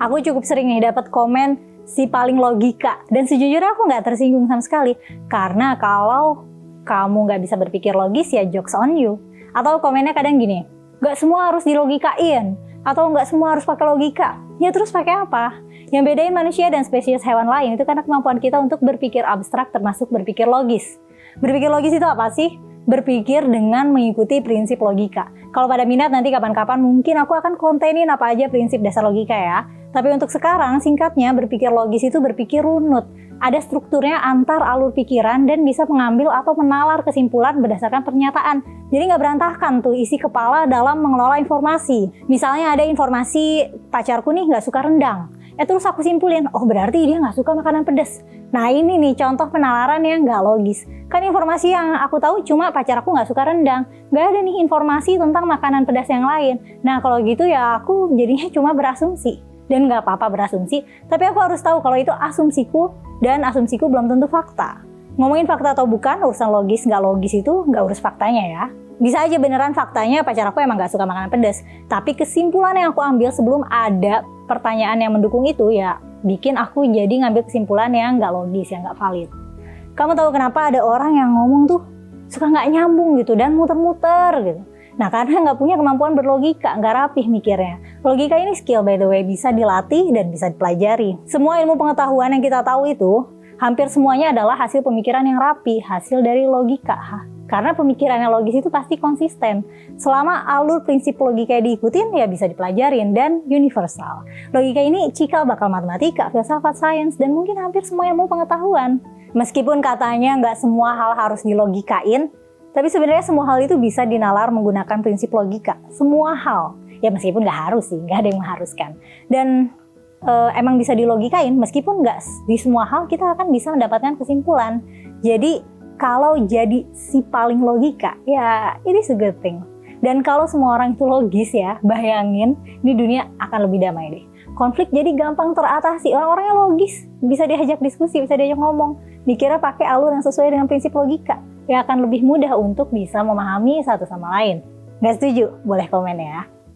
Aku cukup sering nih dapat komen si paling logika. Dan sejujurnya aku nggak tersinggung sama sekali. Karena kalau kamu nggak bisa berpikir logis ya jokes on you. Atau komennya kadang gini, nggak semua harus dilogikain. Atau nggak semua harus pakai logika. Ya terus pakai apa? Yang bedain manusia dan spesies hewan lain itu karena kemampuan kita untuk berpikir abstrak termasuk berpikir logis. Berpikir logis itu apa sih? Berpikir dengan mengikuti prinsip logika. Kalau pada minat nanti kapan-kapan mungkin aku akan kontenin apa aja prinsip dasar logika ya. Tapi untuk sekarang singkatnya berpikir logis itu berpikir runut. Ada strukturnya antar alur pikiran dan bisa mengambil atau menalar kesimpulan berdasarkan pernyataan. Jadi nggak berantakan tuh isi kepala dalam mengelola informasi. Misalnya ada informasi pacarku nih nggak suka rendang. Terus aku simpulin, oh berarti dia nggak suka makanan pedas. Nah ini nih contoh penalaran yang nggak logis. Kan informasi yang aku tahu cuma pacar aku nggak suka rendang. Nggak ada nih informasi tentang makanan pedas yang lain. Nah kalau gitu ya aku jadinya cuma berasumsi. Dan nggak apa-apa berasumsi, tapi aku harus tahu kalau itu asumsiku dan asumsiku belum tentu fakta. Ngomongin fakta atau bukan, urusan logis nggak logis itu nggak urus faktanya ya. Bisa aja beneran faktanya pacar aku emang nggak suka makanan pedas. Tapi kesimpulan yang aku ambil sebelum ada pertanyaan yang mendukung itu ya bikin aku jadi ngambil kesimpulan yang nggak logis, yang nggak valid. Kamu tahu kenapa ada orang yang ngomong tuh suka nggak nyambung gitu dan muter-muter gitu. Nah karena nggak punya kemampuan berlogika, nggak rapih mikirnya. Logika ini skill by the way, bisa dilatih dan bisa dipelajari. Semua ilmu pengetahuan yang kita tahu itu hampir semuanya adalah hasil pemikiran yang rapi, hasil dari logika. Karena pemikiran yang logis itu pasti konsisten. Selama alur prinsip logika yang diikutin, ya bisa dipelajarin dan universal. Logika ini cikal bakal matematika, filsafat, sains, dan mungkin hampir semua ilmu pengetahuan. Meskipun katanya nggak semua hal harus dilogikain, tapi sebenarnya semua hal itu bisa dinalar menggunakan prinsip logika. Semua hal. Ya meskipun nggak harus sih, nggak ada yang mengharuskan. Dan emang bisa dilogikain, meskipun nggak di semua hal kita akan bisa mendapatkan kesimpulan. Jadi kalau jadi si paling logika, ya it is a good thing. Dan kalau semua orang itu logis ya, bayangin di dunia akan lebih damai deh. Konflik jadi gampang teratasi, orang-orangnya logis, bisa diajak diskusi, bisa diajak ngomong. Dikira pakai alur yang sesuai dengan prinsip logika, ya akan lebih mudah untuk bisa memahami satu sama lain. Gak setuju? Boleh komen ya.